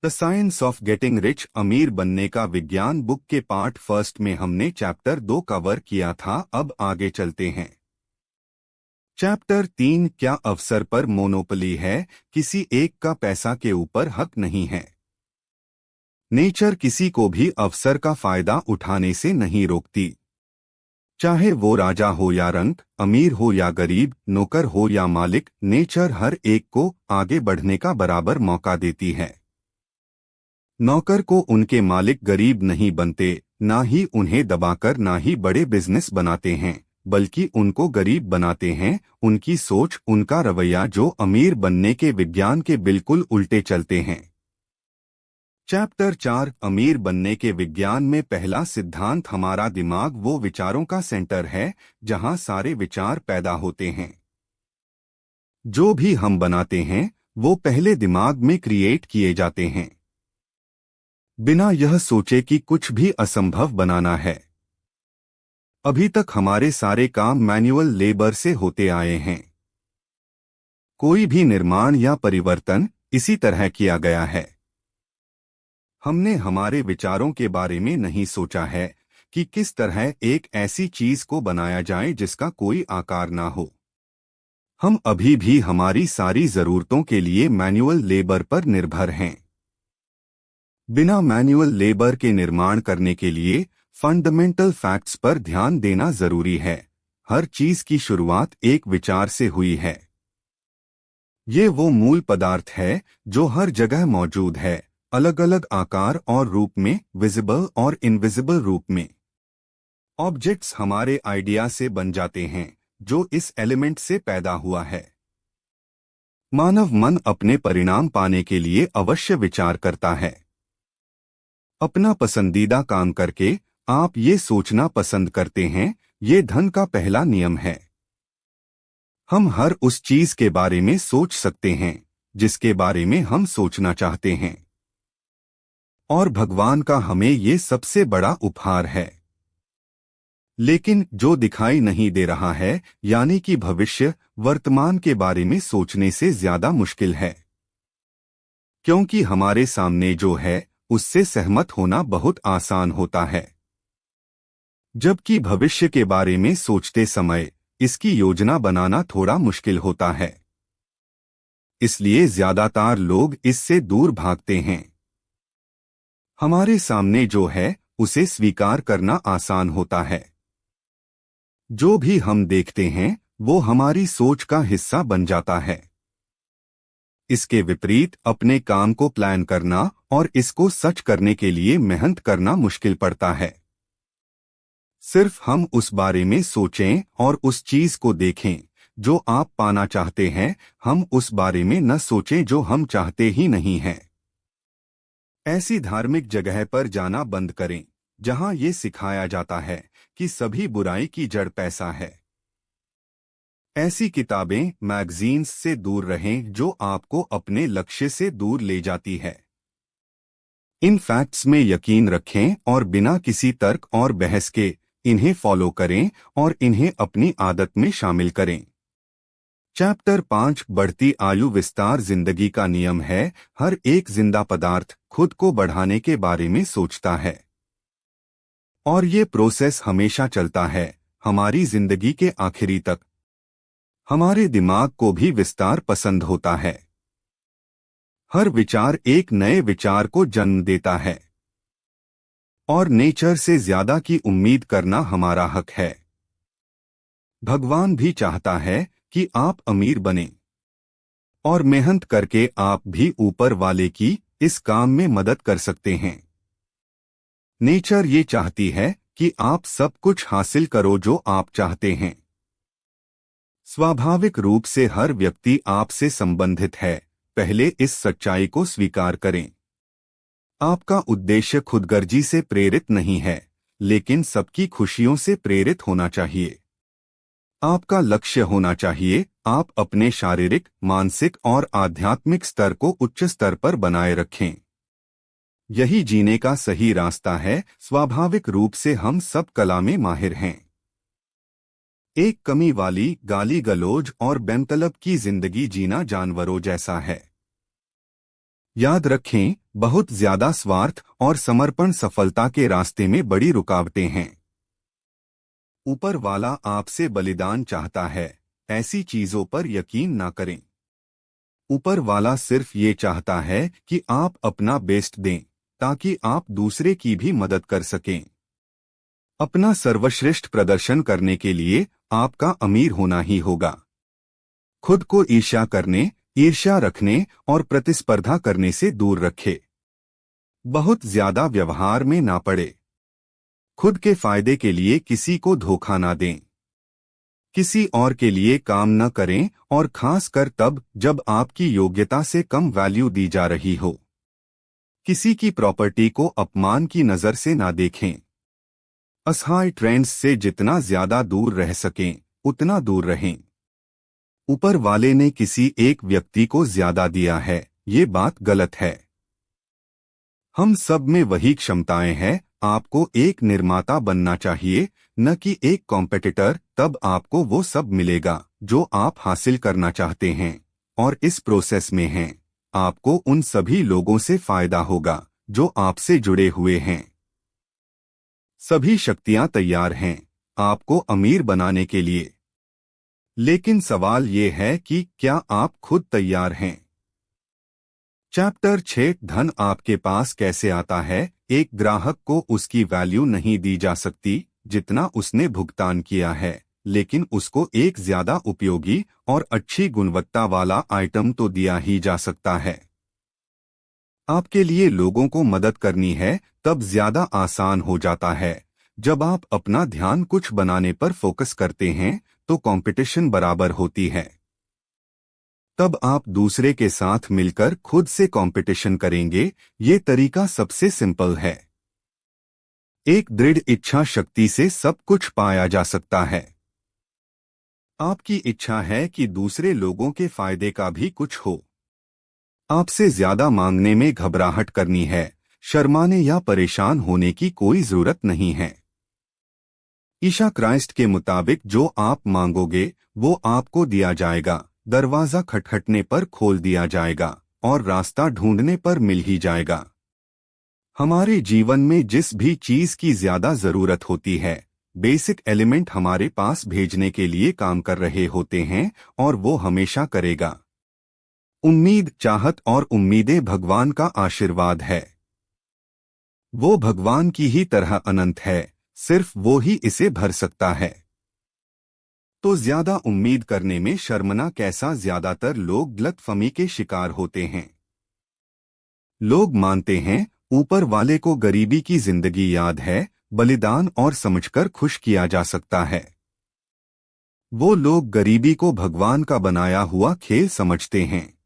The science of getting rich, अमीर बनने का विज्ञान बुक के पार्ट फर्स्ट में हमने चैप्टर 2 कवर किया था। अब आगे चलते हैं। चैप्टर 3, क्या अवसर पर मोनोपोली है, किसी एक का पैसा के ऊपर हक नहीं है। नेचर किसी को भी अवसर का फायदा उठाने से नहीं रोकती, चाहे वो राजा हो या रंक, अमीर हो या गरीब, नौकर हो या मालिक। नेचर हर एक को आगे बढ़ने का बराबर मौका देती है। नौकर को उनके मालिक गरीब नहीं बनते, ना ही उन्हें दबाकर, ना ही बड़े बिजनेस बनाते हैं, बल्कि उनको गरीब बनाते हैं उनकी सोच, उनका रवैया, जो अमीर बनने के विज्ञान के बिल्कुल उल्टे चलते हैं। चैप्टर 4, अमीर बनने के विज्ञान में पहला सिद्धांत, हमारा दिमाग वो विचारों का सेंटर है जहां सारे विचार पैदा होते हैं। जो भी हम बनाते हैं वो पहले दिमाग में क्रिएट किए जाते हैं, बिना यह सोचे कि कुछ भी असंभव बनाना है। अभी तक हमारे सारे काम मैन्युअल लेबर से होते आए हैं। कोई भी निर्माण या परिवर्तन इसी तरह किया गया है। हमने हमारे विचारों के बारे में नहीं सोचा है कि किस तरह एक ऐसी चीज को बनाया जाए जिसका कोई आकार ना हो। हम अभी भी हमारी सारी जरूरतों के लिए मैन्युअल लेबर पर निर्भर हैं। बिना मैन्युअल लेबर के निर्माण करने के लिए फंडामेंटल फैक्ट्स पर ध्यान देना जरूरी है। हर चीज की शुरुआत एक विचार से हुई है। ये वो मूल पदार्थ है जो हर जगह मौजूद है, अलग अलग आकार और रूप में, विजिबल और इनविजिबल रूप में। ऑब्जेक्ट्स हमारे आइडिया से बन जाते हैं जो इस एलिमेंट से पैदा हुआ है। मानव मन अपने परिणाम पाने के लिए अवश्य विचार करता है। अपना पसंदीदा काम करके आप ये सोचना पसंद करते हैं, ये धन का पहला नियम है। हम हर उस चीज के बारे में सोच सकते हैं जिसके बारे में हम सोचना चाहते हैं, और भगवान का हमें ये सबसे बड़ा उपहार है। लेकिन जो दिखाई नहीं दे रहा है, यानी कि भविष्य, वर्तमान के बारे में सोचने से ज्यादा मुश्किल है, क्योंकि हमारे सामने जो है उससे सहमत होना बहुत आसान होता है। जबकि भविष्य के बारे में सोचते समय इसकी योजना बनाना थोड़ा मुश्किल होता है। इसलिए ज्यादातर लोग इससे दूर भागते हैं। हमारे सामने जो है उसे स्वीकार करना आसान होता है। जो भी हम देखते हैं वो हमारी सोच का हिस्सा बन जाता है। इसके विपरीत अपने काम को प्लान करना और इसको सच करने के लिए मेहनत करना मुश्किल पड़ता है। सिर्फ हम उस बारे में सोचें और उस चीज को देखें जो आप पाना चाहते हैं, हम उस बारे में न सोचें जो हम चाहते ही नहीं हैं। ऐसी धार्मिक जगह पर जाना बंद करें जहां ये सिखाया जाता है कि सभी बुराई की जड़ पैसा है। ऐसी किताबें, मैगजीन्स से दूर रहें जो आपको अपने लक्ष्य से दूर ले जाती है। इन फैक्ट्स में यकीन रखें और बिना किसी तर्क और बहस के इन्हें फॉलो करें और इन्हें अपनी आदत में शामिल करें। चैप्टर 5, बढ़ती आयु विस्तार जिंदगी का नियम है। हर एक जिंदा पदार्थ खुद को बढ़ाने के बारे में सोचता है, और ये प्रोसेस हमेशा चलता है हमारी जिंदगी के आखिरी तक। हमारे दिमाग को भी विस्तार पसंद होता है। हर विचार एक नए विचार को जन्म देता है, और नेचर से ज्यादा की उम्मीद करना हमारा हक है। भगवान भी चाहता है कि आप अमीर बनें, और मेहनत करके आप भी ऊपर वाले की इस काम में मदद कर सकते हैं। नेचर ये चाहती है कि आप सब कुछ हासिल करो जो आप चाहते हैं। स्वाभाविक रूप से हर व्यक्ति आपसे संबंधित है। पहले इस सच्चाई को स्वीकार करें। आपका उद्देश्य खुदगर्जी से प्रेरित नहीं है, लेकिन सबकी खुशियों से प्रेरित होना चाहिए। आपका लक्ष्य होना चाहिए आप अपने शारीरिक, मानसिक और आध्यात्मिक स्तर को उच्च स्तर पर बनाए रखें। यही जीने का सही रास्ता है। स्वाभाविक रूप से हम सब कला में माहिर हैं। एक कमी वाली, गाली गलौज और बेमतलब की जिंदगी जीना जानवरों जैसा है। याद रखें, बहुत ज्यादा स्वार्थ और समर्पण सफलता के रास्ते में बड़ी रुकावटें हैं। ऊपर वाला आपसे बलिदान चाहता है, ऐसी चीजों पर यकीन ना करें। ऊपर वाला सिर्फ ये चाहता है कि आप अपना बेस्ट दें, ताकि आप दूसरे की भी मदद कर सकें। अपना सर्वश्रेष्ठ प्रदर्शन करने के लिए आपका अमीर होना ही होगा। खुद को ईर्ष्या करने, ईर्ष्या रखने और प्रतिस्पर्धा करने से दूर रखें। बहुत ज्यादा व्यवहार में ना पड़े। खुद के फायदे के लिए किसी को धोखा ना दें। किसी और के लिए काम न करें, और खासकर तब जब आपकी योग्यता से कम वैल्यू दी जा रही हो। किसी की प्रॉपर्टी को अपमान की नजर से ना देखें। असहाय ट्रेंड्स से जितना ज्यादा दूर रह सकें, उतना दूर रहें। ऊपर वाले ने किसी एक व्यक्ति को ज्यादा दिया है, ये बात गलत है। हम सब में वही क्षमताएं हैं। आपको एक निर्माता बनना चाहिए, न कि एक कॉम्पिटिटर। तब आपको वो सब मिलेगा जो आप हासिल करना चाहते हैं, और इस प्रोसेस में हैं। आपको उन सभी लोगों से फायदा होगा जो आपसे जुड़े हुए हैं। सभी शक्तियां तैयार हैं आपको अमीर बनाने के लिए। लेकिन सवाल ये है कि क्या आप खुद तैयार हैं? चैप्टर 6 धन आपके पास कैसे आता है। एक ग्राहक को उसकी वैल्यू नहीं दी जा सकती जितना उसने भुगतान किया है, लेकिन उसको एक ज्यादा उपयोगी और अच्छी गुणवत्ता वाला आइटम तो दिया ही जा सकता है। आपके लिए लोगों को मदद करनी है तब ज्यादा आसान हो जाता है। जब आप अपना ध्यान कुछ बनाने पर फोकस करते हैं तो कंपटीशन बराबर होती है। तब आप दूसरे के साथ मिलकर खुद से कंपटीशन करेंगे। ये तरीका सबसे सिंपल है। एक दृढ़ इच्छा शक्ति से सब कुछ पाया जा सकता है। आपकी इच्छा है कि दूसरे लोगों के फायदे का भी कुछ हो। आपसे ज्यादा मांगने में घबराहट करनी है, शर्माने या परेशान होने की कोई जरूरत नहीं है। ईशा क्राइस्ट के मुताबिक जो आप मांगोगे वो आपको दिया जाएगा। दरवाजा खटखटने पर खोल दिया जाएगा और रास्ता ढूंढने पर मिल ही जाएगा। हमारे जीवन में जिस भी चीज की ज्यादा जरूरत होती है, बेसिक एलिमेंट हमारे पास भेजने के लिए काम कर रहे होते हैं, और वो हमेशा करेगा। उम्मीद, चाहत और उम्मीदें भगवान का आशीर्वाद है। वो भगवान की ही तरह अनंत है, सिर्फ वो ही इसे भर सकता है। तो ज्यादा उम्मीद करने में शर्मना कैसा? ज्यादातर लोग गलतफहमी के शिकार होते हैं। लोग मानते हैं ऊपर वाले को गरीबी की जिंदगी याद है, बलिदान और समझकर खुश किया जा सकता है। वो लोग गरीबी को भगवान का बनाया हुआ खेल समझते हैं।